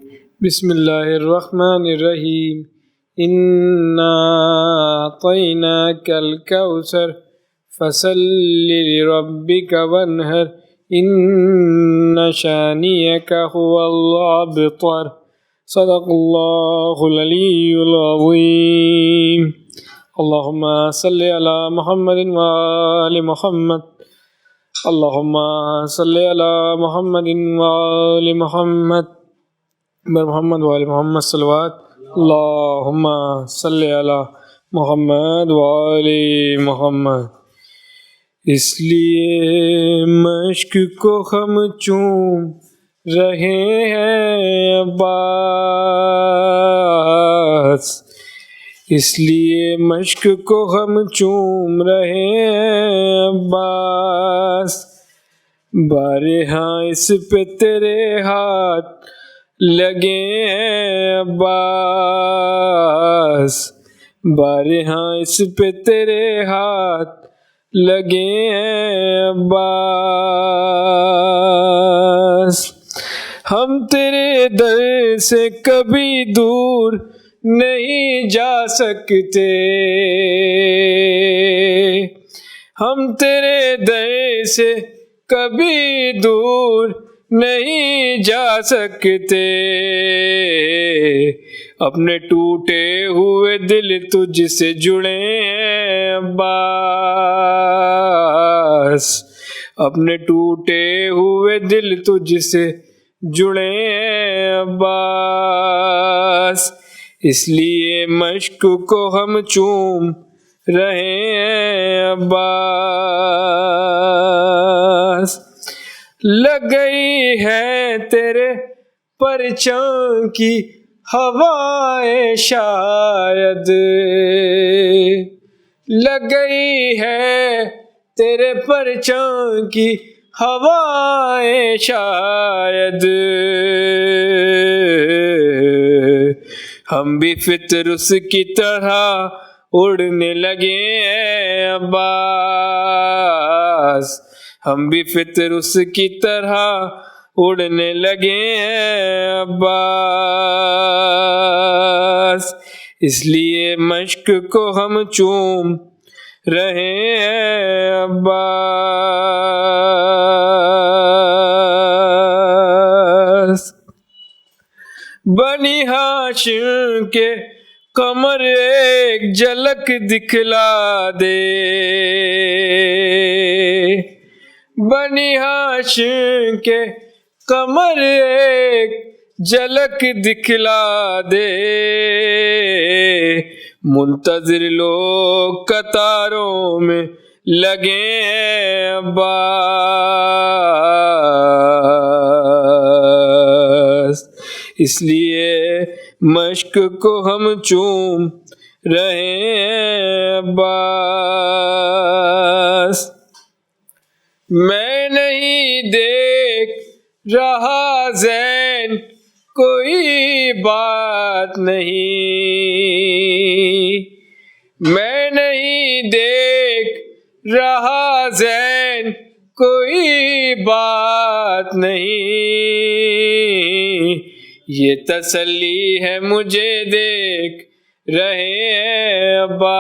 بسم اللہ الرحمن الرحیم انا اعطیناک الکوثر فصل لربک وانحر ان شانئک هو الابتر صدق اللہ العلی العظیم اللہم صلی علی محمد وآل محمد اللہم صلی علی محمد وآل محمد محمد وآل محمد صلوات اللہم صلی علی محمد وآل محمد۔ اس لیے مشک کو ہم چوم رہے ہیں عباس، اس لیے مشک کو ہم چوم رہے ہیں عباس، بارہاں اس پہ تیرے ہاتھ لگے ہیں عباس، بارہاں اس پہ تیرے ہاتھ لگے ہیں عباس، ہم تیرے در سے کبھی دور نہیں جا سکتے، ہم تیرے در سے کبھی دور نہیں جا سکتے، اپنے ٹوٹے ہوئے دل تجھ سے جڑے ہیں عباس، اپنے ٹوٹے ہوئے دل تجھ سے جڑے ہیں عباس، اس لیے مشک کو ہم چوم رہے ہیں عباس، لگ گئی ہے تیرے پرچم کی ہوائیں شاید، لگ گئی ہے تیرے پرچم کی ہوائیں شاید، ہم بھی فطر اس کی طرح اڑنے لگے ہیں عباس، ہم بھی فطر اس کی طرح اڑنے لگے ہیں عباس، اس لیے مشک کو ہم چوم رہے ہیں عباس، بنی ہاشم کے قمر ایک جھلک دکھلا دے، بنی ہاشم کے قمر ایک جھلک دکھلا دے، منتظر لوگ قطاروں میں لگے ہیں عباس، اس لیے مشک کو ہم چوم رہے ہیں عباس، میں نہیں دیکھ رہا زین کوئی بات نہیں، میں نہیں دیکھ رہا زین کوئی بات نہیں، یہ تسلی ہے مجھے دیکھ رہے ہیں عباس،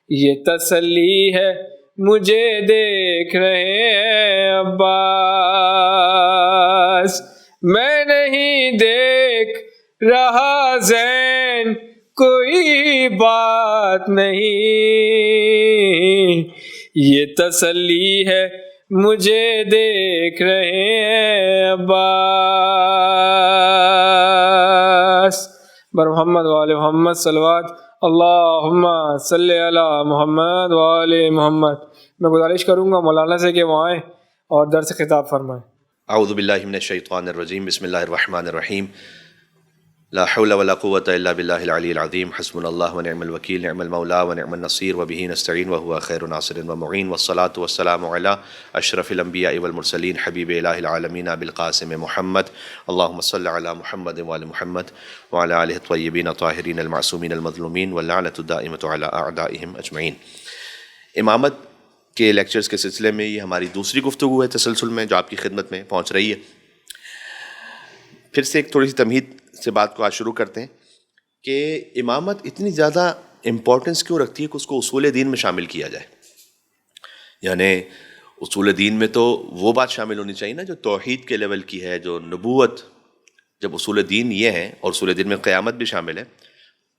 یہ تسلی ہے مجھے دیکھ رہے ہیں عباس، میں نہیں دیکھ رہا زین کوئی بات نہیں، یہ تسلی ہے مجھے دیکھ رہے ہیں عباس، محمد وآل محمد صلوات اللہم صلی علی محمد وآل محمد۔ میں گزارش کروں گا مولانا سے کہ وہ آئیں اور درس خطاب فرمائیں۔ اعوذ باللہ من الشیطان الرجیم، بسم اللہ الرحمن الرحیم، لا حول ولا قوة الا باللہ العلی العظیم، حسبنا اللہ ونعم الوکیل، نعم المولا ونعم النصیر، وبہ نستعین وہو خیر ناصر ومعین، والصلاة والسلام علی اشرف الانبیاء والمرسلین، حبیب الہ العالمین ابی القاسم محمد، اللہم صلی علی محمد وآل محمد وعلی آلہ الطیبین الطاہرین المعصومین المظلومین، واللعنۃ الدائمۃ علی اعدائہم اجمعین۔ امامت کے لیکچرز کے سلسلے میں یہ ہماری دوسری گفتگو ہے تسلسل میں، جو آپ کی خدمت میں پہنچ رہی ہے۔ پھر سے ایک تھوڑی سی تمہید سے بات کو آج شروع کرتے ہیں کہ امامت اتنی زیادہ امپورٹنس کیوں رکھتی ہے کہ اس کو اصول دین میں شامل کیا جائے. یعنی اصول دین میں تو وہ بات شامل ہونی چاہیے نا جو توحید کے لیول کی ہے, جو نبوت. جب اصول دین یہ ہیں اور اصول دین میں قیامت بھی شامل ہے,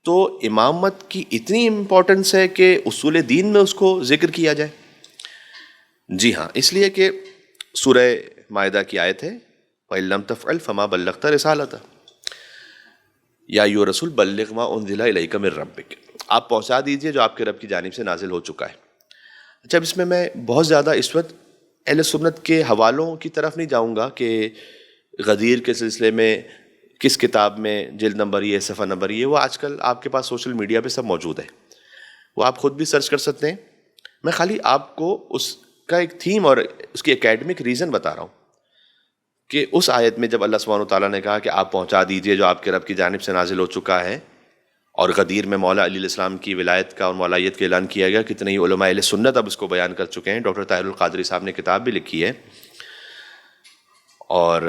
تو امامت کی اتنی امپورٹنس ہے کہ اصول دین میں اس کو ذکر کیا جائے. جی ہاں, اس لیے کہ سورہ مائدہ کی آیت ہے وَإِن لَّمْ تَفْعَلْ فَمَا بَلَّغْتَ رِسَالَتَهُ یا ایھا الرسول بلغ ما انزل الیک من ربک, آپ پہنچا دیجئے جو آپ کے رب کی جانب سے نازل ہو چکا ہے. اچھا, اب اس میں بہت زیادہ اس وقت اہل سنت کے حوالوں کی طرف نہیں جاؤں گا کہ غدیر کے سلسلے میں کس کتاب میں جلد نمبر یہ, صفحہ نمبر یہ, وہ آج کل آپ کے پاس سوشل میڈیا پہ سب موجود ہے, وہ آپ خود بھی سرچ کر سکتے ہیں. میں خالی آپ کو اس کا ایک تھیم اور اس کی اکیڈمک ریزن بتا رہا ہوں کہ اس آیت میں جب اللہ سبحانہ وتعالیٰ نے کہا کہ آپ پہنچا دیجئے جو آپ کے رب کی جانب سے نازل ہو چکا ہے, اور غدیر میں مولا علی علیہ السلام کی ولایت کا اور مولائیت کا اعلان کیا گیا. کتنے ہی علماء اہل سنت اب اس کو بیان کر چکے ہیں. ڈاکٹر طاہر القادری صاحب نے کتاب بھی لکھی ہے, اور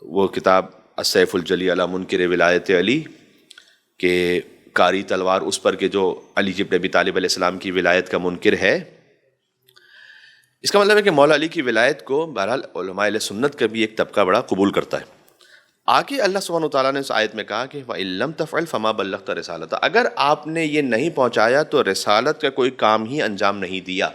وہ کتاب السیف الجلی علی منکر ولایت علی, کہ کاری تلوار اس پر کہ جو علی ابن ابی طالب علیہ السلام کی ولایت کا منکر ہے. اس کا مطلب ہے کہ مولا علی کی ولایت کو بہرحال علماء اہل سنت کا بھی ایک طبقہ بڑا قبول کرتا ہے. آگے اللہ سبحانہ وتعالیٰ نے اس آیت میں کہا کہ وَإِن لَّمْ تَفْعَلْ فَمَا بَلَّغْتَ رِسَالَتَهُ, اگر آپ نے یہ نہیں پہنچایا تو رسالت کا کوئی کام ہی انجام نہیں دیا.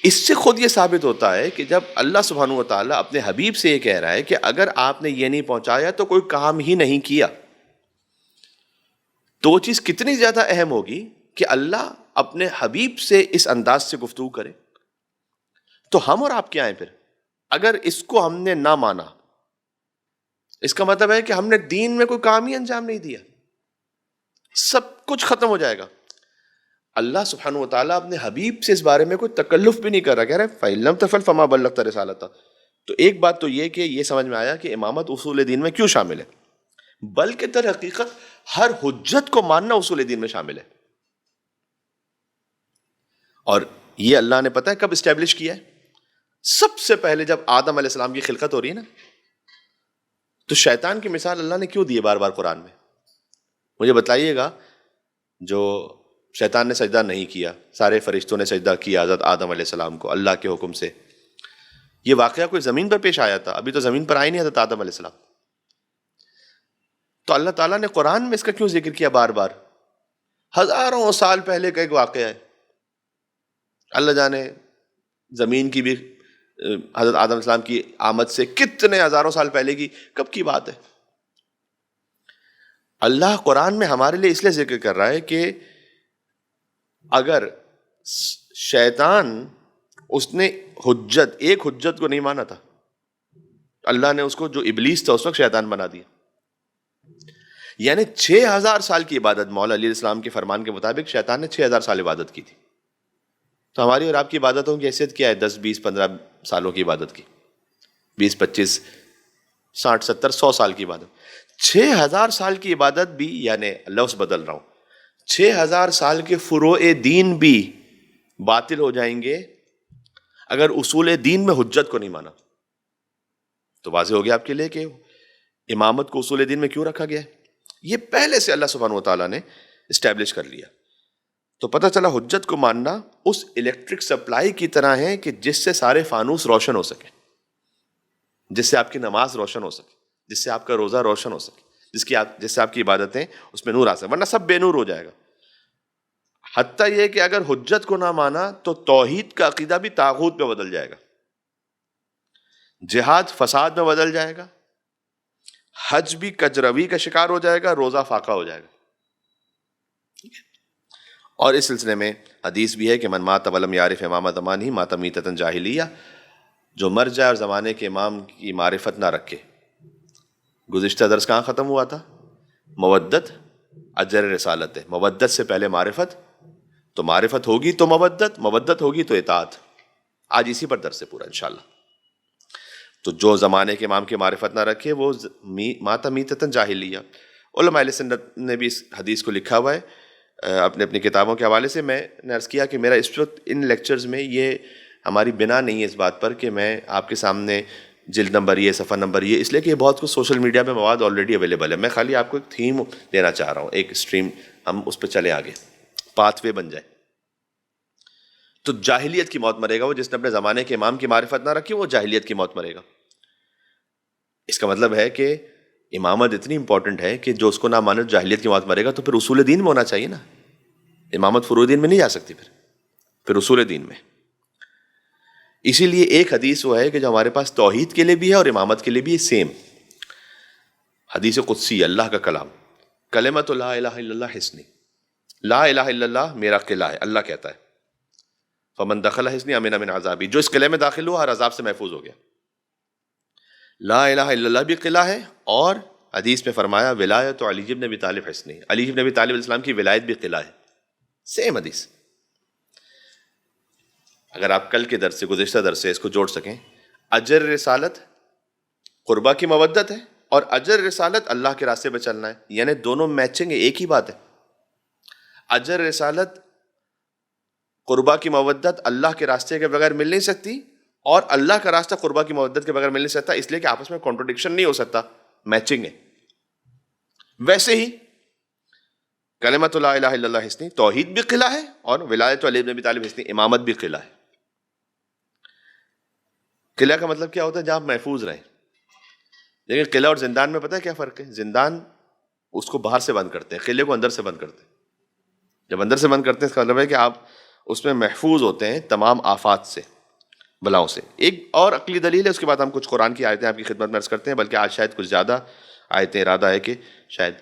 اس سے خود یہ ثابت ہوتا ہے کہ جب اللہ سبحانہ وتعالیٰ اپنے حبیب سے یہ کہہ رہا ہے کہ اگر آپ نے یہ نہیں پہنچایا تو کوئی کام ہی نہیں کیا, تو وہ چیز کتنی زیادہ اہم ہوگی کہ اللہ اپنے حبیب سے اس انداز سے گفتگو کرے. تو ہم اور آپ کیا ہیں پھر اگر اس کو ہم نے نہ مانا؟ اس کا مطلب ہے کہ ہم نے دین میں کوئی کام ہی انجام نہیں دیا, سب کچھ ختم ہو جائے گا. اللہ سبحانہ وتعالیٰ اپنے حبیب سے اس بارے میں کوئی تکلف بھی نہیں کر رہا, کہہ رہے فَإِن لَّمْ تَفْعَلْ فَمَا بَلَّغْتَ رِسَالَتَهُ. تو ایک بات تو یہ کہ یہ سمجھ میں آیا کہ امامت اصول دین میں کیوں شامل ہے, بلکہ در حقیقت ہر حجت کو ماننا اصول دین میں شامل ہے. اور یہ اللہ نے پتہ ہے کب اسٹیبلش کیا ہے؟ سب سے پہلے جب آدم علیہ السلام کی خلقت ہو رہی ہے نا, تو شیطان کی مثال اللہ نے کیوں دی ہے بار بار قرآن میں؟ مجھے بتائیے گا. جو شیطان نے سجدہ نہیں کیا, سارے فرشتوں نے سجدہ کیا حضرت آدم علیہ السلام کو اللہ کے حکم سے. یہ واقعہ کوئی زمین پر پیش آیا تھا؟ ابھی تو زمین پر آئی نہیں حضرت آدم علیہ السلام. تو اللہ تعالیٰ نے قرآن میں اس کا کیوں ذکر کیا بار بار؟ ہزاروں سال پہلے کا ایک واقعہ ہے. اللہ جانے زمین کی بھی حضرت آدم علیہ السلام کی آمد سے کتنے ہزاروں سال پہلے کی کب کی بات ہے. اللہ قرآن میں ہمارے لیے اس لیے ذکر کر رہا ہے کہ اگر شیطان اس نے ایک حجت کو نہیں مانا تھا, اللہ نے اس کو جو ابلیس تھا اس وقت شیطان بنا دیا. یعنی 6000 سال کی عبادت مولا علی علیہ السلام کے فرمان کے مطابق شیطان نے 6000 سال عبادت کی تھی. تو ہماری اور آپ کی عبادتوں کی حیثیت کیا ہے؟ 10 20 15 سالوں کی عبادت کی, 20 25 60 70 100 سال کی عبادت. 6000 سال کی عبادت بھی, یعنی لفظ بدل رہا ہوں, 6000 سال کے فروع دین بھی باطل ہو جائیں گے اگر اصول دین میں حجت کو نہیں مانا. تو واضح ہو گیا آپ کے لیے کہ امامت کو اصول دین میں کیوں رکھا گیا ہے. یہ پہلے سے اللہ سبحانہ وتعالیٰ نے اسٹیبلش کر لیا. تو پتہ چلا حجت کو ماننا اس الیکٹرک سپلائی کی طرح ہے کہ جس سے سارے فانوس روشن ہو سکے, جس سے آپ کی نماز روشن ہو سکے, جس سے آپ کا روزہ روشن ہو سکے, جس سے آپ کی عبادتیں اس میں نور آ سکے, ورنہ سب بے نور ہو جائے گا. حتیٰ یہ کہ اگر حجت کو نہ مانا تو توحید کا عقیدہ بھی طاغوت میں بدل جائے گا, جہاد فساد میں بدل جائے گا, حج بھی کجروی کا شکار ہو جائے گا, روزہ فاقہ ہو جائے گا. اور اس سلسلے میں حدیث بھی ہے کہ من مات ولم یعرف امام زمانہ مات میتۃ جاہلیہ, جو مر جائے اور زمانے کے امام کی معرفت نہ رکھے. گزشتہ درس کہاں ختم ہوا تھا؟ مودت اجر رسالت ہے. مودت سے پہلے معرفت, تو معرفت ہوگی تو مودت, مودت ہوگی تو اطاعت. آج اسی پر درس ہے پورا انشاءاللہ. تو جو زمانے کے امام کی معرفت نہ رکھے وہ مات میتۃ جاہلیہ. علماء اہل سنت نے بھی اس حدیث کو لکھا ہوا ہے اپنے اپنی کتابوں کے حوالے سے. میں نے عرض کیا کہ میرا اس وقت ان لیکچرز میں یہ ہماری بنا نہیں ہے اس بات پر کہ میں آپ کے سامنے جلد نمبر یہ، صفحہ نمبر یہ، اس لیے کہ یہ بہت کچھ سوشل میڈیا پہ مواد آلریڈی اویلیبل ہے. میں خالی آپ کو ایک تھیم دینا چاہ رہا ہوں، ایک اسٹریم، ہم اس پہ چلیں آگے، پاتھ وے بن جائے. تو جاہلیت کی موت مرے گا وہ جس نے اپنے زمانے کے امام کی معرفت نہ رکھی، وہ جاہلیت کی موت مرے گا. اس کا مطلب ہے کہ امامت اتنی امپورٹنٹ ہے کہ جو اس کو نہ مانے جاہلیت کی موت مرے گا. تو پھر اصول دین میں ہونا چاہیے نا، امامت فروع دین میں نہیں جا سکتی، پھر اصول دین میں. اسی لیے ایک حدیث وہ ہے کہ جو ہمارے پاس توحید کے لیے بھی ہے اور امامت کے لیے بھی سیم حدیث قدسی، اللہ کا کلام، کلمۃ لا الہ الا اللہ حصنی، لا الہ الا اللہ میرا قلعہ ہے، اللہ کہتا ہے. فمن دخل حصنی امن من عذابی، جو اس قلعے میں داخل ہوا ہر عذاب سے محفوظ ہو گیا. لا الہ الا اللہ بھی قلعہ ہے، اور حدیث میں فرمایا ولایت علی بن ابی طالب حصنی، علی بن ابی طالب علیہ السلام کی ولایت بھی قلعہ ہے. سیم حدیث. اگر آپ کل کے درس سے، گزشتہ درس سے اس کو جوڑ سکیں، اجر رسالت قربہ کی مودت ہے، اور اجر رسالت اللہ کے راستے پہ چلنا ہے، یعنی دونوں میچنگ ہے، ایک ہی بات ہے. اجر رسالت قربہ کی مودت اللہ کے راستے کے بغیر مل نہیں سکتی، اور اللہ کا راستہ قربہ کی مودت کے بغیر مل نہیں سکتا، اس لیے کہ آپس میں کانٹرڈکشن نہیں ہو سکتا، میچنگ ہے. ویسے ہی کلمۃ لا الہ الا اللہ حصنی، توحید بھی قلعہ ہے، اور ولایت علی بن ابی طالب حصنی، امامت بھی قلعہ ہے. قلعہ کا مطلب کیا ہوتا ہے؟ جہاں آپ محفوظ رہیں. لیکن قلعہ اور زندان میں پتہ ہے کیا فرق ہے؟ زندان اس کو باہر سے بند کرتے ہیں، قلعے کو اندر سے بند کرتے ہیں. جب اندر سے بند کرتے ہیں اس کا مطلب ہے کہ آپ اس میں محفوظ ہوتے ہیں تمام آفات سے، بلاؤں سے. ایک اور عقلی دلیل ہے، اس کے بعد ہم کچھ قرآن کی آیتیں آپ کی خدمت میں عرض کرتے ہیں، بلکہ آج شاید کچھ زیادہ آیتیں، ارادہ ہے کہ شاید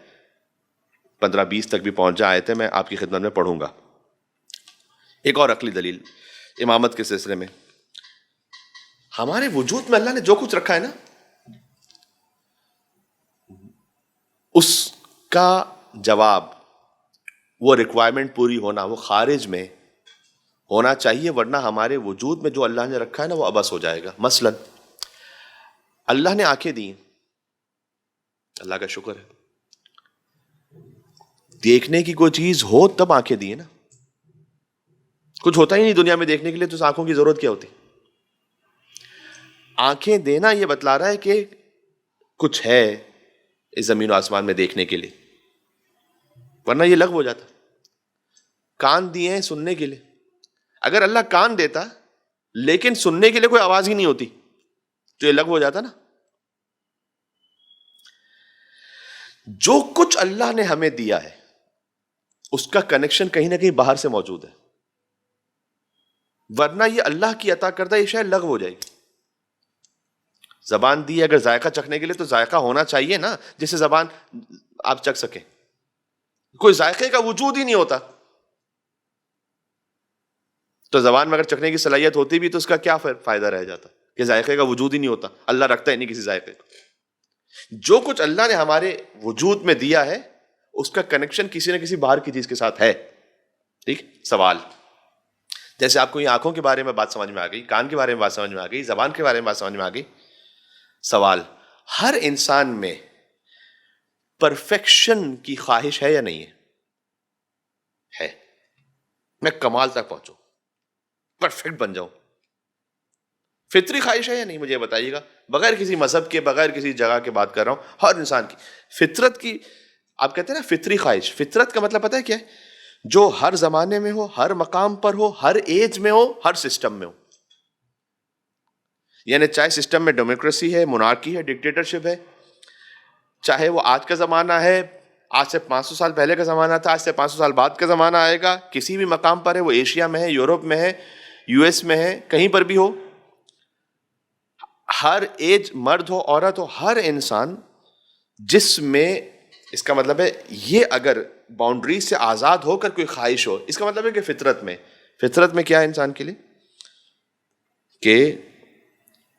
15-20 تک بھی پہنچ جائے آیتیں میں آپ کی خدمت میں پڑھوں گا. ایک اور عقلی دلیل امامت کے سلسلے میں، ہمارے وجود میں اللہ نے جو کچھ رکھا ہے نا، اس کا جواب، وہ ریکوائرمنٹ پوری ہونا، وہ خارج میں ہونا چاہیے، ورنہ ہمارے وجود میں جو اللہ نے رکھا ہے نا وہ عبث ہو جائے گا. مثلا اللہ نے آنکھیں دی، اللہ کا شکر ہے. دیکھنے کی کوئی چیز ہو تب آنکھیں دی نا، کچھ ہوتا ہی نہیں دنیا میں دیکھنے کے لیے، تو اس آنکھوں کی ضرورت کیا ہوتی؟ آنکھیں دینا یہ بتلا رہا ہے کہ کچھ ہے اس زمین و آسمان میں دیکھنے کے لیے، ورنہ یہ لغو ہو جاتا. کان دیے ہیں سننے کے لیے، اگر اللہ کان دیتا لیکن سننے کے لیے کوئی آواز ہی نہیں ہوتی تو یہ لغو ہو جاتا نا. جو کچھ اللہ نے ہمیں دیا ہے اس کا کنیکشن کہیں نہ کہیں باہر سے موجود ہے، ورنہ یہ اللہ کی عطا کردہ یہ شاید لغو ہو جائے گی. زبان دی ہے اگر ذائقہ چکھنے کے لیے تو ذائقہ ہونا چاہیے نا، جس سے زبان آپ چکھ سکیں. کوئی ذائقے کا وجود ہی نہیں ہوتا تو زبان میں اگر چکھنے کی صلاحیت ہوتی بھی تو اس کا کیا فائدہ رہ جاتا کہ ذائقے کا وجود ہی نہیں ہوتا. اللہ رکھتا ہی نہیں کسی ذائقے کو. جو کچھ اللہ نے ہمارے وجود میں دیا ہے اس کا کنیکشن کسی نہ کسی باہر کی چیز کے ساتھ ہے. ٹھیک. سوال، جیسے آپ کو یہ آنکھوں کے بارے میں بات سمجھ میں آ گئی، کان کے بارے میں بات سمجھ میں آ گئی، زبان کے بارے میں بات سمجھ میں آ گئی. سوال، ہر انسان میں پرفیکشن کی خواہش ہے یا نہیں ہے؟ میں کمال تک پہنچوں، پرفیکٹ بن جاؤں، فطری خواہش ہے یا نہیں؟ مجھے بتائیے گا، بغیر کسی مذہب کے، بغیر کسی جگہ کے بات کر رہا ہوں. ہر انسان کی فطرت کی، آپ کہتے ہیں نا فطری خواہش، فطرت کا مطلب پتہ ہے کیا ہے؟ جو ہر زمانے میں ہو، ہر مقام پر ہو، ہر ایج میں ہو، ہر سسٹم میں ہو. یعنی چاہے سسٹم میں ڈیموکریسی ہے، مونارکی ہے، ڈکٹیٹرشپ ہے، چاہے وہ آج کا زمانہ ہے، آج سے 500 سال پہلے کا زمانہ تھا، آج سے 500 سال بعد کا زمانہ آئے گا، کسی بھی مقام پر ہے، وہ ایشیا میں ہے، یورپ میں ہے، یو ایس میں ہے، کہیں پر بھی ہو، ہر ایج، مرد ہو عورت ہو، ہر انسان جس میں، اس کا مطلب ہے یہ اگر باؤنڈری سے آزاد ہو کر کوئی خواہش ہو، اس کا مطلب ہے کہ فطرت میں کیا ہے انسان کے لیے کہ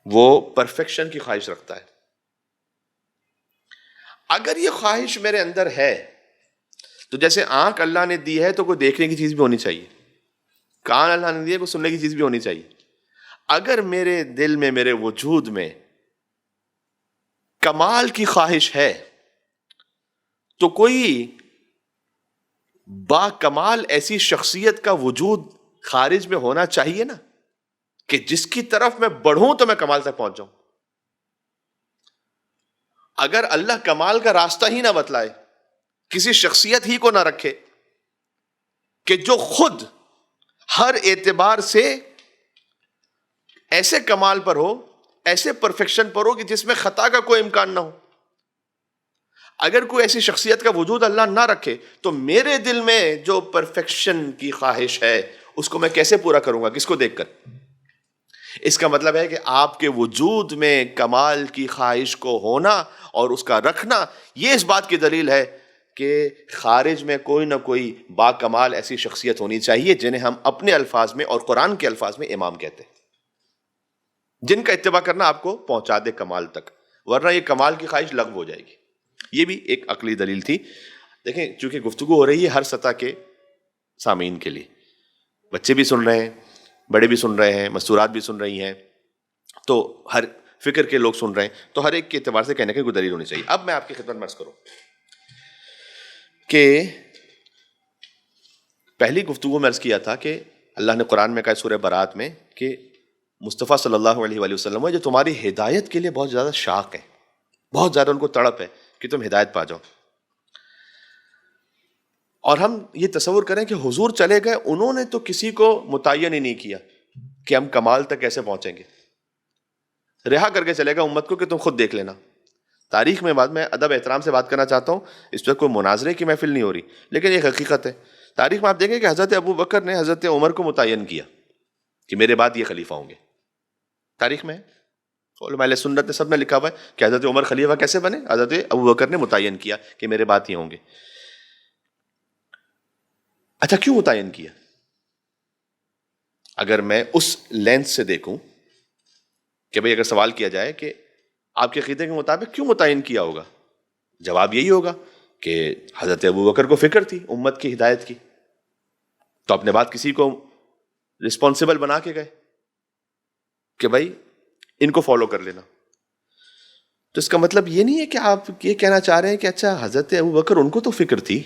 وہ پرفیکشن کی خواہش رکھتا ہے. اگر یہ خواہش میرے اندر ہے تو جیسے آنکھ اللہ نے دی ہے تو کوئی دیکھنے کی چیز بھی ہونی چاہیے، کان اللہ نے دی ہے کوئی سننے کی چیز بھی ہونی چاہیے. اگر میرے دل میں، میرے وجود میں کمال کی خواہش ہے تو کوئی با کمال ایسی شخصیت کا وجود خارج میں ہونا چاہیے نا، کہ جس کی طرف میں بڑھوں تو میں کمال تک پہنچ جاؤں. اگر اللہ کمال کا راستہ ہی نہ بتلائے، کسی شخصیت ہی کو نہ رکھے کہ جو خود ہر اعتبار سے ایسے کمال پر ہو، ایسے پرفیکشن پر ہو کہ جس میں خطا کا کوئی امکان نہ ہو، اگر کوئی ایسی شخصیت کا وجود اللہ نہ رکھے تو میرے دل میں جو پرفیکشن کی خواہش ہے اس کو میں کیسے پورا کروں گا؟ کس کو دیکھ کر؟ اس کا مطلب ہے کہ آپ کے وجود میں کمال کی خواہش کو ہونا اور اس کا رکھنا، یہ اس بات کی دلیل ہے کہ خارج میں کوئی نہ کوئی با کمال ایسی شخصیت ہونی چاہیے جنہیں ہم اپنے الفاظ میں اور قرآن کے الفاظ میں امام کہتے ہیں، جن کا اتباع کرنا آپ کو پہنچا دے کمال تک، ورنہ یہ کمال کی خواہش لغو ہو جائے گی۔ یہ بھی ایک عقلی دلیل تھی۔ دیکھیں، چونکہ گفتگو ہو رہی ہے ہر سطح کے سامعین کے لیے، بچے بھی سن رہے ہیں، بڑے بھی سن رہے ہیں، مستورات بھی سن رہی ہیں، تو ہر فکر کے لوگ سن رہے ہیں، تو ہر ایک کے اعتبار سے کہنے کی کوئی دلیل ہونی چاہیے۔ اب میں آپ کی خدمت میں عرض کروں کہ پہلی گفتگو میں عرض کیا تھا کہ اللہ نے قرآن میں کہا سورہ برات میں کہ مصطفیٰ صلی اللہ علیہ وآلہ وسلم جو تمہاری ہدایت کے لیے بہت زیادہ شاق ہیں، بہت زیادہ ان کو تڑپ ہے کہ تم ہدایت پا جاؤ۔ اور ہم یہ تصور کریں کہ حضور چلے گئے، انہوں نے تو کسی کو متعین ہی نہیں کیا کہ ہم کمال تک کیسے پہنچیں گے، رہا کر کے چلے گا امت کو کہ تم خود دیکھ لینا۔ تاریخ میں بعد میں ادب احترام سے بات کرنا چاہتا ہوں، اس وقت کوئی مناظرے کی محفل نہیں ہو رہی، لیکن یہ حقیقت ہے۔ تاریخ میں آپ دیکھیں کہ حضرت ابو بکر نے حضرت عمر کو متعین کیا کہ میرے بعد یہ خلیفہ ہوں گے، تاریخ میں علماء اہل سنت نے سب نے لکھا ہوا ہے کہ حضرت عمر خلیفہ کیسے بنے، حضرت ابو بکر نے متعین کیا کہ میرے بعد یہ ہوں گے۔ اچھا، کیوں متعین کیا؟ اگر میں اس لینس سے دیکھوں کہ بھئی اگر سوال کیا جائے کہ آپ کے عقیدے کے مطابق کیوں متعین کیا ہوگا، جواب یہی ہوگا کہ حضرت ابو بکر کو فکر تھی امت کی ہدایت کی، تو اپنے بعد کسی کو رسپانسبل بنا کے گئے کہ بھائی ان کو فالو کر لینا۔ تو اس کا مطلب یہ نہیں ہے کہ آپ یہ کہنا چاہ رہے ہیں کہ اچھا حضرت ابو بکر ان کو تو فکر تھی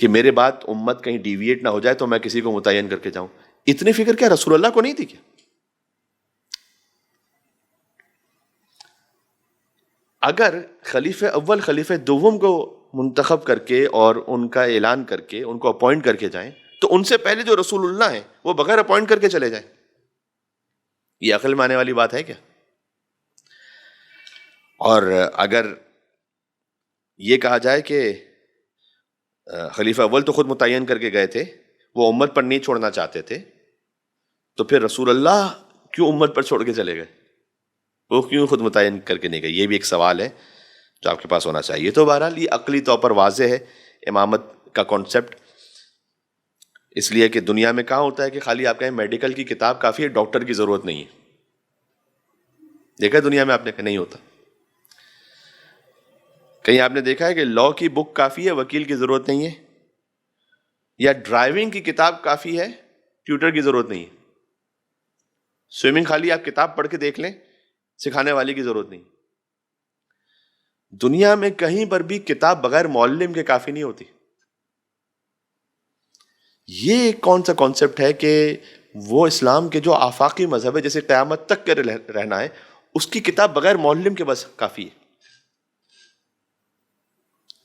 کہ میرے بعد امت کہیں ڈیویٹ نہ ہو جائے تو میں کسی کو متعین کر کے جاؤں، اتنی فکر کیا رسول اللہ کو نہیں تھی کیا؟ اگر خلیفہ اول خلیفہ دوم کو منتخب کر کے اور ان کا اعلان کر کے ان کو اپوائنٹ کر کے جائیں تو ان سے پہلے جو رسول اللہ ہیں وہ بغیر اپوائنٹ کر کے چلے جائیں، یہ عقل میں آنے والی بات ہے کیا؟ اور اگر یہ کہا جائے کہ خلیفہ اول تو خود متعین کر کے گئے تھے، وہ امت پر نہیں چھوڑنا چاہتے تھے، تو پھر رسول اللہ کیوں امت پر چھوڑ کے چلے گئے؟ وہ کیوں خود متعین کر کے نہیں گئے؟ یہ بھی ایک سوال ہے جو آپ کے پاس ہونا چاہیے۔ تو بہرحال یہ عقلی طور پر واضح ہے امامت کا کانسیپٹ، اس لیے کہ دنیا میں کہاں ہوتا ہے کہ خالی آپ کہیں میڈیکل کی کتاب کافی ہے، ڈاکٹر کی ضرورت نہیں ہے۔ دیکھا دنیا میں آپ نے کہ نہیں ہوتا؟ کہیں آپ نے دیکھا ہے کہ لاء کی بک کافی ہے، وکیل کی ضرورت نہیں ہے؟ یا ڈرائیونگ کی کتاب کافی ہے، ٹیوٹر کی ضرورت نہیں ہے؟ سوئمنگ خالی آپ کتاب پڑھ کے دیکھ لیں، سکھانے والی کی ضرورت نہیں۔ دنیا میں کہیں پر بھی کتاب بغیر معلم کے کافی نہیں ہوتی۔ یہ کون سا کانسیپٹ ہے کہ وہ اسلام کے جو آفاقی مذہب ہے جیسے قیامت تک کے رہنا ہے، اس کی کتاب بغیر معلم کے بس کافی ہے،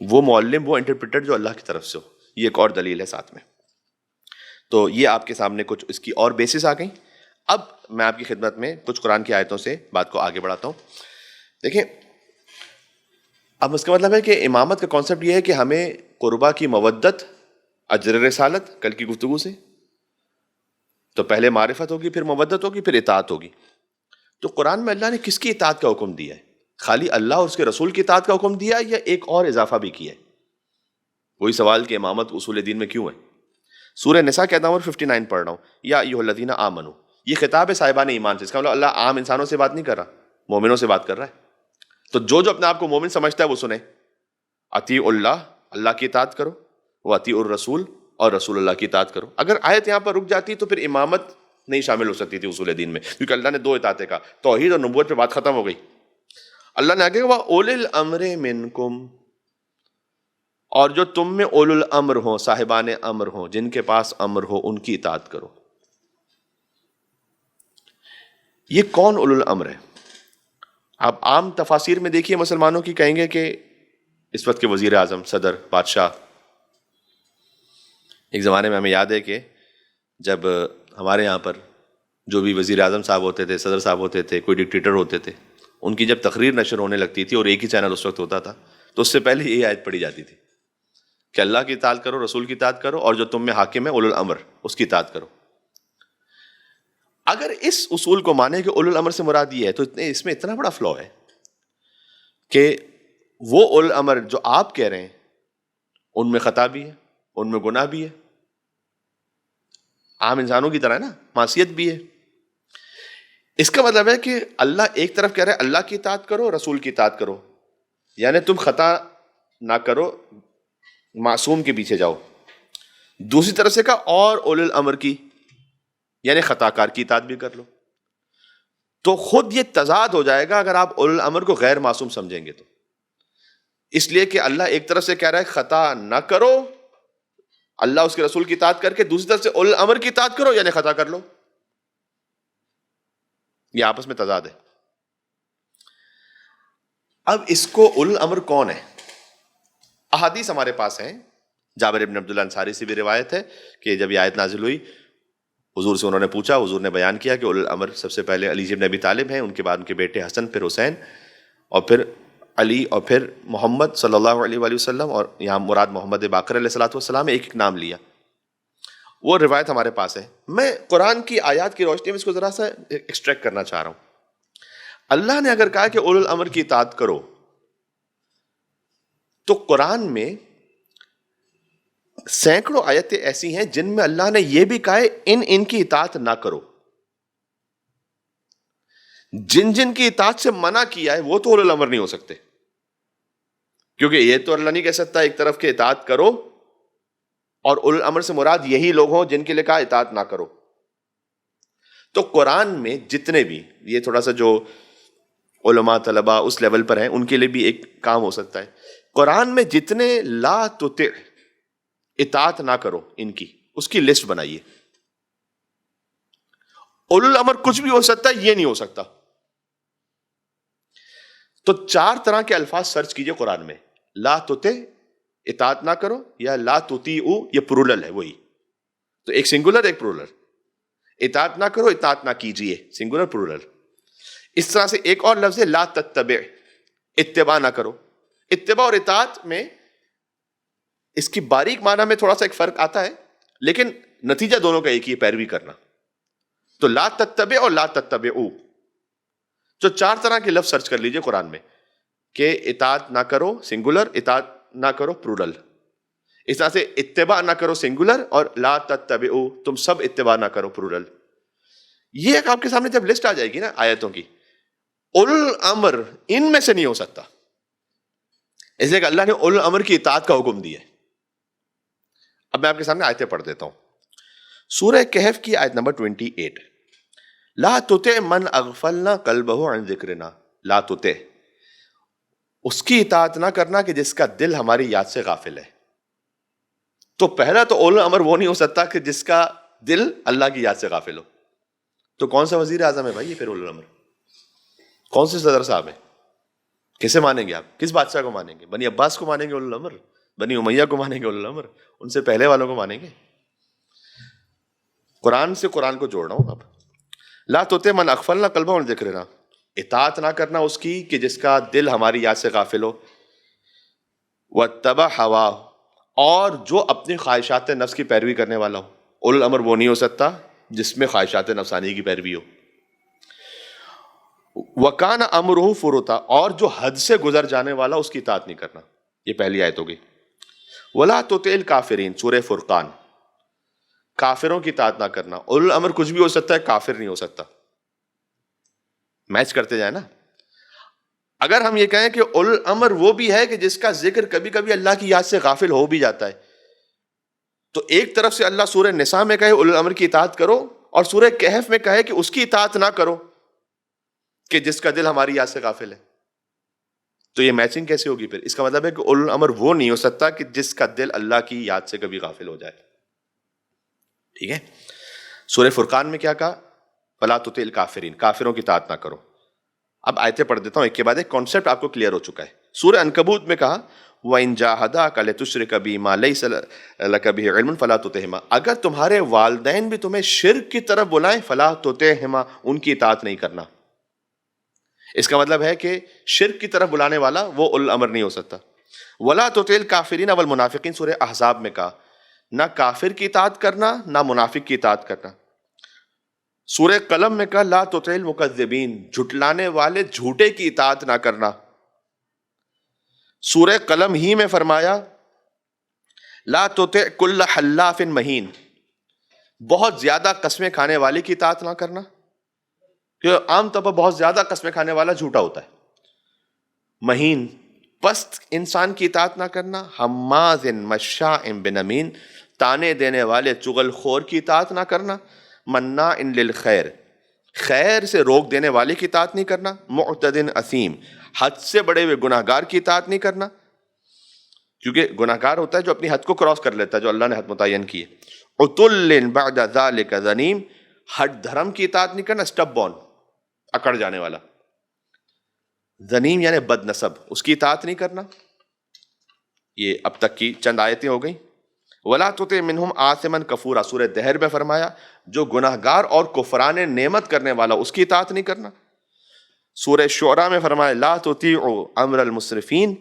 وہ معلم وہ انٹرپریٹر جو اللہ کی طرف سے ہو۔ یہ ایک اور دلیل ہے ساتھ میں۔ تو یہ آپ کے سامنے کچھ اس کی اور بیسس آ گئیں۔ اب میں آپ کی خدمت میں کچھ قرآن کی آیتوں سے بات کو آگے بڑھاتا ہوں۔ دیکھیں، اب اس کا مطلب ہے کہ امامت کا کانسیپٹ یہ ہے کہ ہمیں قربا کی مودت، اجر رسالت، کل کی گفتگو سے تو پہلے معرفت ہوگی، پھر مودت ہوگی، پھر اطاعت ہوگی۔ تو قرآن میں اللہ نے کس کی اطاعت کا حکم دیا ہے؟ خالی اللہ اور اس کے رسول کی اطاعت کا حکم دیا یا ایک اور اضافہ بھی کیا ہے؟ وہی سوال کہ امامت اصول دین میں کیوں ہے۔ سورہ نساء کے آیت نمبر 59 پڑھ رہا ہوں، یا ایھا الذین آمنوا، یہ خطاب ہے صاحبان ایمان سے۔ اس کا مطلب اللہ عام انسانوں سے بات نہیں کر رہا، مومنوں سے بات کر رہا ہے۔ تو جو اپنے آپ کو مومن سمجھتا ہے وہ سنے، اطیعوا اللہ، اللہ کی اطاعت کرو، واطیعوا الرسول، اور رسول اللہ کی اطاعت کرو۔ اگر آیت یہاں پر رک جاتی تو پھر امامت نہیں شامل ہو سکتی تھی اصول دین میں، کیونکہ اللہ نے دو اطاعتیں کہا، توحید اور نبوت پہ بات ختم ہو گئی۔ اللہ نے آگے کہا اولی الامر منکم، اور جو تم میں اولو الامر ہوں، صاحبان امر ہوں، جن کے پاس امر ہو، ان کی اطاعت کرو۔ یہ کون اولو الامر ہے؟ آپ عام تفاسیر میں دیکھیے مسلمانوں کی، کہیں گے کہ اس وقت کے وزیر اعظم، صدر، بادشاہ. ایک زمانے میں ہمیں یاد ہے کہ جب ہمارے یہاں پر جو بھی وزیر اعظم صاحب ہوتے تھے، صدر صاحب ہوتے تھے، کوئی ڈکٹیٹر ہوتے تھے، ان کی جب تقریر نشر ہونے لگتی تھی اور ایک ہی چینل اس وقت ہوتا تھا، تو اس سے پہلے یہ آیت پڑھی جاتی تھی کہ اللہ کی اطاعت کرو، رسول کی اطاعت کرو، اور جو تم میں حاکم ہے اولو الامر، اس کی اطاعت کرو. اگر اس اصول کو مانے کہ اولو الامر سے مراد یہ ہے، تو اس میں اتنا بڑا فلو ہے کہ وہ اولو الامر جو آپ کہہ رہے ہیں ان میں خطا بھی ہے، ان میں گناہ بھی ہے، عام انسانوں کی طرح ہے نا، معصیت بھی ہے. اس کا مطلب ہے کہ اللہ ایک طرف کہہ رہا ہے اللہ کی اطاعت کرو، رسول کی اطاعت کرو، یعنی تم خطا نہ کرو، معصوم کے پیچھے جاؤ. دوسری طرف سے کہا اور اولو الامر کی، یعنی خطا کار کی اطاعت بھی کر لو. تو خود یہ تضاد ہو جائے گا اگر آپ اولو الامر کو غیر معصوم سمجھیں گے تو. اس لیے کہ اللہ ایک طرف سے کہہ رہا ہے خطا نہ کرو، اللہ اس کے رسول کی اطاعت کر کے، دوسری طرف سے اولو الامر کی اطاعت کرو یعنی خطا کر لو. یہ آپس میں تضاد ہے. اب اس کو اولو الامر کون ہے؟ احادیث ہمارے پاس ہیں. جابر بن عبداللہ انصاری سے بھی روایت ہے کہ جب یہ آیت نازل ہوئی، حضور سے انہوں نے پوچھا، حضور نے بیان کیا کہ اولو الامر سب سے پہلے علی بن ابی طالب ہیں، ان کے بعد ان کے بیٹے حسن، پھر حسین، اور پھر علی، اور پھر محمد صلی اللہ علیہ وآلہ وسلم، اور یہاں مراد محمد باقر علیہ الصلوۃ والسلام، ایک ایک نام لیا. وہ روایت ہمارے پاس ہے. میں قرآن کی آیات کی روشنی میں اس کو ذرا سا ایکسٹریکٹ کرنا چاہ رہا ہوں. اللہ نے اگر کہا کہ اولو الامر کی اطاعت کرو، تو قرآن میں سینکڑوں آیتیں ایسی ہیں جن میں اللہ نے یہ بھی کہا ہے ان کی اطاعت نہ کرو. جن کی اطاعت سے منع کیا ہے وہ تو اولو الامر نہیں ہو سکتے، کیونکہ یہ تو اللہ نہیں کہہ سکتا ایک طرف کے اطاعت کرو اور اولو الامر سے مراد یہی لوگ ہوں جن کے لیے کہا اطاعت نہ کرو. تو قرآن میں جتنے بھی، یہ تھوڑا سا جو علماء طلباء اس لیول پر ہیں ان کے لیے بھی ایک کام ہو سکتا ہے، قرآن میں جتنے لا تطع، اطاعت نہ کرو، ان کی، اس کی لسٹ بنائیے. اولو الامر کچھ بھی ہو سکتا ہے، یہ نہیں ہو سکتا. تو 4 طرح کے الفاظ سرچ کیجئے قرآن میں. لا تطع، اطاعت نہ کرو، یا لا تطیعوا، یہ پلورل ہے وہی. تو ایک سنگولر ایک پلورل. اطاعت نہ کرو، اطاعت نہ کیجئے، سنگولر پلورل. اس طرح سے ایک اور لفظ ہے لا تتبع، اتباع نہ کرو. اتباع اور اطاعت میں اس کی باریک معنی میں تھوڑا سا ایک فرق آتا ہے، لیکن نتیجہ دونوں کا ایک ہی ہے، پیروی کرنا. تو لا تتبع اور لا تتبعوا، جو 4 طرح کے لفظ سرچ کر لیجئے قرآن میں کہ اطاعت نہ کرو سنگولر، اطاعت نہ کرو پلورل. اس طرح سے اتباع نہ کرو سنگولر، اور لا تتبعوا، تم سب اتباع نہ کرو پلورل. یہ ایک آپ کے سامنے جب لسٹ آ جائے گی نا آیتوں کی، اولو الامر ان میں سے نہیں ہو سکتا، اس لیے کہ اللہ نے اولو الامر کی اطاعت کا حکم دیا ہے. اب میں آپ کے سامنے آیتیں پڑھ دیتا ہوں. سورہ کہف کی آیت نمبر 28، لا تطع من اغفلنا قلبہ عن ذکرنا. لا تطع، اس کی اطاعت نہ کرنا کہ جس کا دل ہماری یاد سے غافل ہے. تو پہلا تو اولو الامر وہ نہیں ہو سکتا کہ جس کا دل اللہ کی یاد سے غافل ہو. تو کون سا وزیر اعظم ہے بھائی یہ پھر اولو الامر؟ کون سے صدر صاحب ہیں؟ کسے مانیں گے آپ؟ کس بادشاہ کو مانیں گے؟ بنی عباس کو مانیں گے اولو الامر؟ بنی امیہ کو مانیں گے اولو الامر؟ ان سے پہلے والوں کو مانیں گے؟ قرآن سے قرآن کو جوڑ رہا ہوں اب. لا تطع من اغفلنا قلبہ عن ذکرنا، اطاعت نہ کرنا اس کی کہ جس کا دل ہماری یاد سے غافل ہو. واتبع ہواہ، اور جو اپنی خواہشات نفس کی پیروی کرنے والا ہو. اولو الامر وہ نہیں ہو سکتا جس میں خواہشات نفسانی کی پیروی ہو. وکان امرہ فرطا، اور جو حد سے گزر جانے والا اس کی اطاعت نہیں کرنا. یہ پہلی آیت ہوگی. ولا تطع الکافرین، سورہ فرقان. کافروں کی اطاعت نہ کرنا. اولو الامر کچھ بھی ہو سکتا ہے، کافر نہیں ہو سکتا. میچ کرتے جائیں نا. اگر ہم یہ کہیں کہ اولو الامر وہ بھی ہے کہ جس کا ذکر کبھی کبھی اللہ کی یاد سے غافل ہو بھی جاتا ہے، تو ایک طرف سے اللہ سورہ نساء میں کہے اولو الامر کی اطاعت کرو، اور سورہ کہف میں کہے کہ اس کی اطاعت نہ کرو کہ جس کا دل ہماری یاد سے غافل ہے. تو یہ میچنگ کیسے ہوگی پھر؟ اس کا مطلب ہے کہ اولو الامر وہ نہیں ہو سکتا کہ جس کا دل اللہ کی یاد سے کبھی غافل ہو جائے. ٹھیک ہے. سورہ فرقان میں کیا کہا؟ فلا تطع الکافرین، کافروں کی اطاعت نہ کرو. اب آیتیں پڑھ دیتا ہوں ایک کے بعد ایک، کانسیپٹ آپ کو کلیئر ہو چکا ہے. سورہ عنکبوت میں کہا وَإِن جَاهَدَاكَ لِتُشْرِكَ بِي مَا لَيْسَ لَكَ بِهِ عِلْمٌ فَلَا تُطِعْهُمَا، اگر تمہارے والدین بھی تمہیں شرک کی طرف بلائیں فَلَا تُطِعْهُمَا، ان کی اطاعت نہیں کرنا. اس کا مطلب ہے کہ شرک کی طرف بلانے والا وہ اولو الامر نہیں ہو سکتا. وَلَا تُطِعِ الْكَافِرِينَ وَالْمُنَافِقِينَ، سورہ احزاب میں کہا نہ کافر کی اطاعت کرنا نہ منافق کی اطاعت کرنا. سورہ قلم میں کہا لا تطع المکذبین، جھٹلانے والے جھوٹے کی اطاعت نہ کرنا. سورہ قلم ہی میں فرمایا لا تطع کل حلاف مہین، بہت زیادہ قسمیں کھانے والے کی اطاعت نہ کرنا، کیونکہ عام طور پر بہت زیادہ قسمیں کھانے والا جھوٹا ہوتا ہے. مہین، پست انسان کی اطاعت نہ کرنا. حماز مشاء بنمیم، تانے دینے والے چغل خور کی اطاعت نہ کرنا. مناع للخیر، خیر سے روک دینے والے کی اطاعت نہیں کرنا. معتد اثیم، حد سے بڑے ہوئے گناہ گار کی اطاعت نہیں کرنا، کیونکہ گناہ گار ہوتا ہے جو اپنی حد کو کراس کر لیتا ہے جو اللہ نے حد متعین کی ہے. عتل بعد ذلک ظنیم، ہٹ دھرم کی اطاعت نہیں کرنا، اسٹب بون، اکڑ جانے والا. ظنیم یعنی بد نسب، اس کی اطاعت نہیں کرنا. یہ اب تک کی چند آیتیں ہو گئیں. وَلَا تُطِعْ مِنْهُمْ آثِمًا كَفُورًا، سورہ دہر میں فرمایا جو گناہ گار اور کفران نعمت کرنے والا اس کی اطاعت نہیں کرنا. سورہ شعراء میں فرمایا لا تطیعوا امر المسرفین،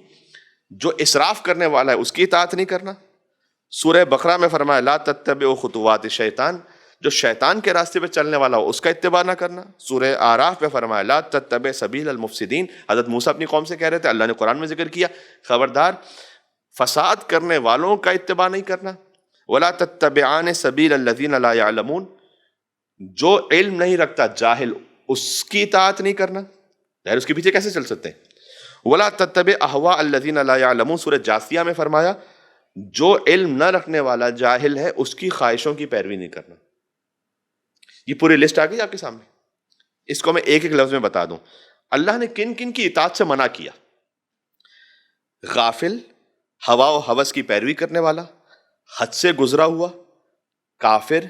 جو اسراف کرنے والا ہے اس کی اطاعت نہیں کرنا. سورہ بقرہ میں فرمایا لا تتبعوا خطوات الشیطان، جو شیطان کے راستے پہ چلنے والا ہو اس کا اتباع نہ کرنا. سورہ اعراف میں فرمایا لا تتبع سبیل المفسدین، حضرت موسیٰ اپنی قوم سے کہہ رہے تھے، اللہ نے قرآن میں ذکر کیا خبردار فساد کرنے والوں کا اتباع نہیں کرنا. ولا تتبعان سبیل الذین لا یعلمون، جو علم نہیں رکھتا جاہل اس کی اطاعت نہیں کرنا، ظاہر اس کے پیچھے کیسے چل سکتے ہیں. ولا تتبع اہواء الذین لا یعلمون، سورہ جاثیہ میں فرمایا جو علم نہ رکھنے والا جاہل ہے اس کی خواہشوں کی پیروی نہیں کرنا. یہ پوری لسٹ آ گئی آپ کے سامنے. اس کو میں ایک ایک لفظ میں بتا دوں. اللہ نے کن کن کی اطاعت سے منع کیا؟ غافل، ہوا و ہوس کی پیروی کرنے والا، حد سے گزرا ہوا، کافر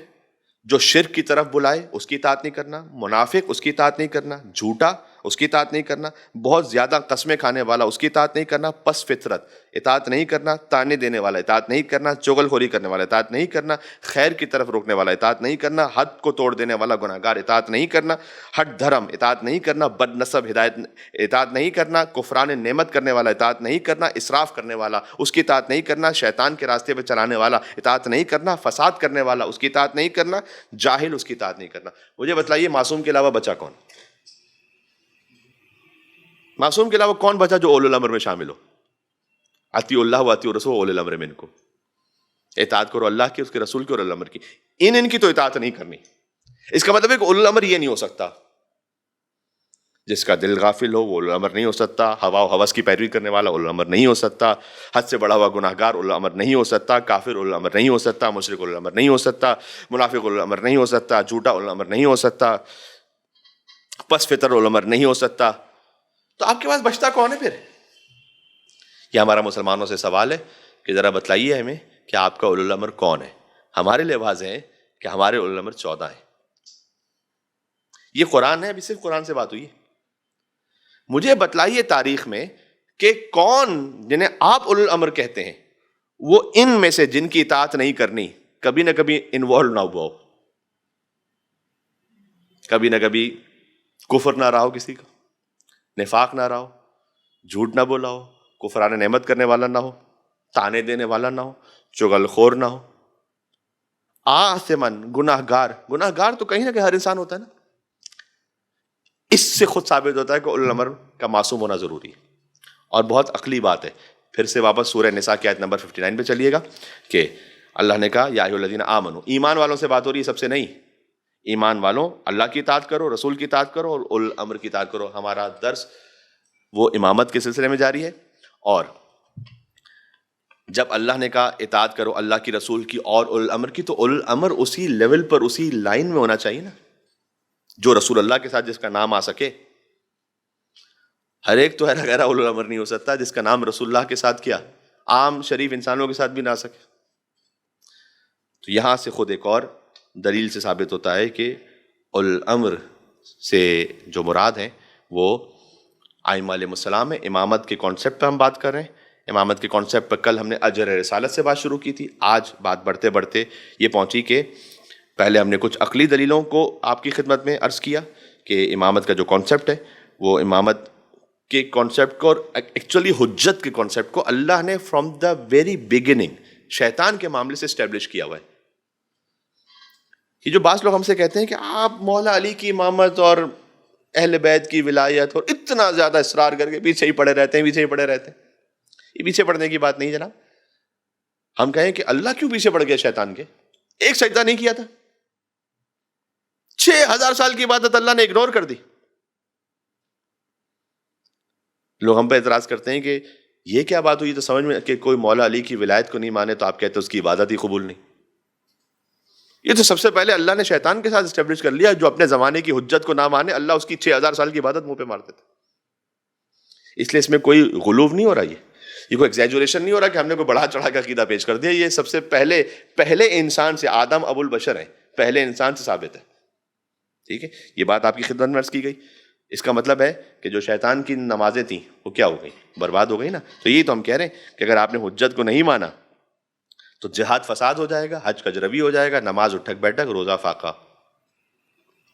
جو شرک کی طرف بلائے اس کی اطاعت نہیں کرنا، منافق اس کی اطاعت نہیں کرنا، جھوٹا اس کی اطاعت نہیں کرنا، بہت زیادہ قسمیں کھانے والا اس کی اطاعت نہیں کرنا، پس فطرت اطاعت نہیں کرنا، تانے دینے والا اطاعت نہیں کرنا، چغل خوری کرنے والا اطاعت نہیں کرنا، خیر کی طرف روکنے والا اطاعت نہیں کرنا، حد کو توڑ دینے والا گناہ گار اطاعت نہیں کرنا، ہٹ دھرم اطاعت نہیں کرنا، بد نسب ہدایت اطاعت نہیں کرنا، کفران نعمت کرنے والا اطاعت نہیں کرنا، اسراف کرنے والا اس کی اطاعت نہیں کرنا، شیطان کے راستے پہ چلانے والا اطاعت نہیں کرنا، فساد کرنے والا اس کی اطاعت نہیں کرنا، جاہل اس کی اطاعت نہیں کرنا. مجھے بتلائیے معصوم کے علاوہ بچا کون؟ معصوم کے علاوہ کون بچا جو اولو الامر میں شامل ہو؟ اطیعوا اللہ و اطیعوا الرسول اولو الامر منکم، اطاعت کرو اللہ کی، اس کے رسول کی اور اولو الامر کی. ان کی تو اطاعت نہیں کرنی. اس کا مطلب ہے کہ اولو الامر یہ نہیں ہو سکتا جس کا دل غافل ہو وہ اولو الامر نہیں ہو سکتا، ہوا و ہوس کی پیروی کرنے والا اولو الامر نہیں ہو سکتا، حد سے بڑا ہوا گناہ گار اولو الامر نہیں ہو سکتا، کافر اولو الامر نہیں ہو سکتا، مشرک اولو الامر نہیں ہو سکتا، منافق اولو الامر نہیں ہو سکتا، جھوٹا اولو الامر نہیں ہو سکتا، پس فطر اولو الامر نہیں ہو سکتا. تو آپ کے پاس بچتا کون ہے پھر؟ یہ ہمارا مسلمانوں سے سوال ہے کہ ذرا بتلائیے ہمیں کہ آپ کا اولو الامر کون ہے. ہمارے لیے واضح ہے کہ ہمارے اولو الامر 14 ہیں. یہ قرآن ہے، ابھی صرف قرآن سے بات ہوئی ہے. مجھے بتلائیے تاریخ میں کہ کون جنہیں آپ اولو الامر کہتے ہیں وہ ان میں سے جن کی اطاعت نہیں کرنی کبھی نہ کبھی انوالو نہ ہوا ہو، کبھی نہ کبھی کفر نہ رہا ہو، کسی کا نفاق نہ رہا ہو، جھوٹ نہ بولا ہو، کفران نعمت کرنے والا نہ ہو، تانے دینے والا نہ ہو، چغل خور نہ ہو، آثمن گناہ گار تو کہیں نہ کہیں ہر انسان ہوتا ہے نا. اس سے خود ثابت ہوتا ہے کہ اولو الامر کا معصوم ہونا ضروری ہے. اور بہت عقلی بات ہے. پھر سے واپس سورہ نساء کی آیت نمبر 59 پہ چلیے گا کہ اللہ نے کہا یا ایھا الذین آمنو، ایمان والوں سے بات ہو رہی ہے، سب سے نہیں. ایمان والوں اللہ کی اطاعت کرو، رسول کی اطاعت کرو اور اولو الامر کی اطاعت کرو. ہمارا درس وہ امامت کے سلسلے میں جاری ہے. اور جب اللہ نے کہا اطاعت کرو اللہ کی، رسول کی اور اولو الامر کی، تو اولو الامر اسی لیول پر اسی لائن میں ہونا چاہیے نا، جو رسول اللہ کے ساتھ جس کا نام آ سکے. ہر ایک تو ایرا غیرہ اولو الامر نہیں ہو سکتا جس کا نام رسول اللہ کے ساتھ کیا عام شریف انسانوں کے ساتھ بھی نہ آ سکے. تو یہاں سے خود ایک اور دلیل سے ثابت ہوتا ہے کہ اولو الامر سے جو مراد ہیں وہ آئمہ علیہ السلام ہے. امامت کے کانسیپٹ پہ ہم بات کر رہے ہیں. امامت کے کانسیپٹ پہ کل ہم نے اجر رسالت سے بات شروع کی تھی. آج بات بڑھتے بڑھتے یہ پہنچی کہ پہلے ہم نے کچھ عقلی دلیلوں کو آپ کی خدمت میں عرض کیا کہ امامت کا جو کانسیپٹ ہے وہ امامت کے کانسیپٹ کو اور ایکچولی حجت کے کانسیپٹ کو اللہ نے فرام دا ویری بگننگ شیطان کے معاملے سے اسٹیبلش کیا ہوا ہے. یہ جو بعض لوگ ہم سے کہتے ہیں کہ آپ مولا علی کی امامت اور اہل بیت کی ولایت اور اتنا زیادہ اصرار کر کے پیچھے ہی پڑے رہتے ہیں. یہ پیچھے پڑنے کی بات نہیں جناب. ہم کہیں کہ اللہ کیوں پیچھے پڑ گیا شیطان کے؟ ایک سجدہ نہیں کیا تھا, 6000 سال کی عبادت اللہ نے اگنور کر دی. لوگ ہم پہ اعتراض کرتے ہیں کہ یہ کیا بات ہوئی, تو سمجھ میں کہ کوئی مولا علی کی ولایت کو نہیں مانے تو آپ کہتے ہیں اس کی عبادت ہی قبول نہیں. یہ تو سب سے پہلے اللہ نے شیطان کے ساتھ اسٹیبلش کر لیا. جو اپنے زمانے کی حجت کو نہ مانے اللہ اس کی 6000 سال کی عبادت منہ پہ مارتے تھے. اس لیے اس میں کوئی غلو نہیں ہو رہا, یہ کوئی ایگزیجوریشن نہیں ہو رہا کہ ہم نے کوئی بڑھا چڑھا کا عقیدہ پیش کر دیا. یہ سب سے پہلے انسان سے, آدم ابو البشر ہیں, پہلے انسان سے ثابت ہے. ٹھیک ہے, یہ بات آپ کی خدمت میں عرض کی گئی. اس کا مطلب ہے کہ جو شیطان کی نمازیں تھیں وہ کیا ہو گئی, برباد ہو گئی نا. تو یہی تو ہم کہہ رہے ہیں کہ اگر آپ نے حجت کو نہیں مانا تو جہاد فساد ہو جائے گا, حج کجروی ہو جائے گا, نماز اٹھک بیٹھک, روزہ فاقہ,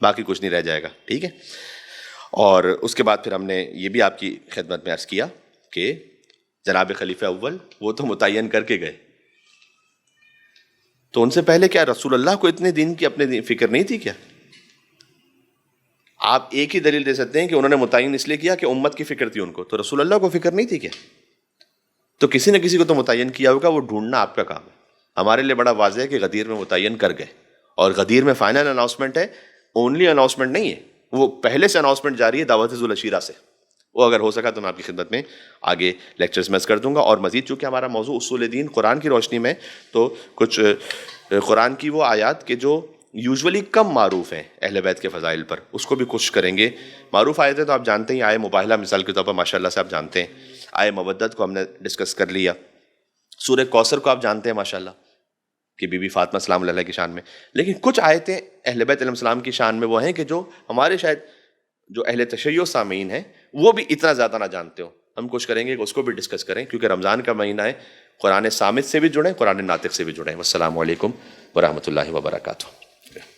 باقی کچھ نہیں رہ جائے گا. ٹھیک ہے. اور اس کے بعد پھر ہم نے یہ بھی آپ کی خدمت میں عرض کیا کہ جناب خلیفہ اول وہ تو متعین کر کے گئے, تو ان سے پہلے کیا رسول اللہ کو اتنے دین کی اپنے فکر نہیں تھی کیا؟ آپ ایک ہی دلیل دے سکتے ہیں کہ انہوں نے متعین اس لیے کیا کہ امت کی فکر تھی ان کو, تو رسول اللہ کو فکر نہیں تھی کیا؟ تو کسی نہ کسی کو تو متعین کیا ہوگا, وہ ڈھونڈنا آپ کا کام ہے. ہمارے لیے بڑا واضح ہے کہ غدیر میں متعین کر گئے, اور غدیر میں فائنل اناؤنسمنٹ ہے, اونلی اناؤنسمنٹ نہیں ہے, وہ پہلے سے اناؤنسمنٹ جاری ہے دعوت ذو العشیرہ سے. وہ اگر ہو سکا تو میں آپ کی خدمت میں آگے لیکچرز میں کر دوں گا. اور مزید چونکہ ہمارا موضوع اصول دین قرآن کی روشنی میں, تو کچھ قرآن کی وہ آیات کہ جو یوزولی کم معروف ہیں اہل بیت کے فضائل پر, اس کو بھی کوشش کریں گے. معروف آیتیں تو آپ جانتے ہیں, آئے مباہلہ مثال کے طور پر ماشاء اللہ سے آپ جانتے ہیں, آئے مودت کو ہم نے ڈسکس کر لیا, سورہ کوثر کو آپ جانتے ہیں ماشاء اللہ کہ بی بی فاطمہ سلام اللہ کی شان میں. لیکن کچھ آیتیں اہل بیت علیہ السلام کی شان میں وہ ہیں کہ جو ہمارے شاید جو اہل تشیع سامعین ہیں وہ بھی اتنا زیادہ نہ جانتے ہو. ہم کوشش کریں گے کہ اس کو بھی ڈسکس کریں, کیونکہ رمضان کا مہینہ ہے, قرآن صامت سے بھی جڑیں, قرآن ناطق سے بھی جڑیں. والسلام علیکم ورحمۃ اللہ وبرکاتہ.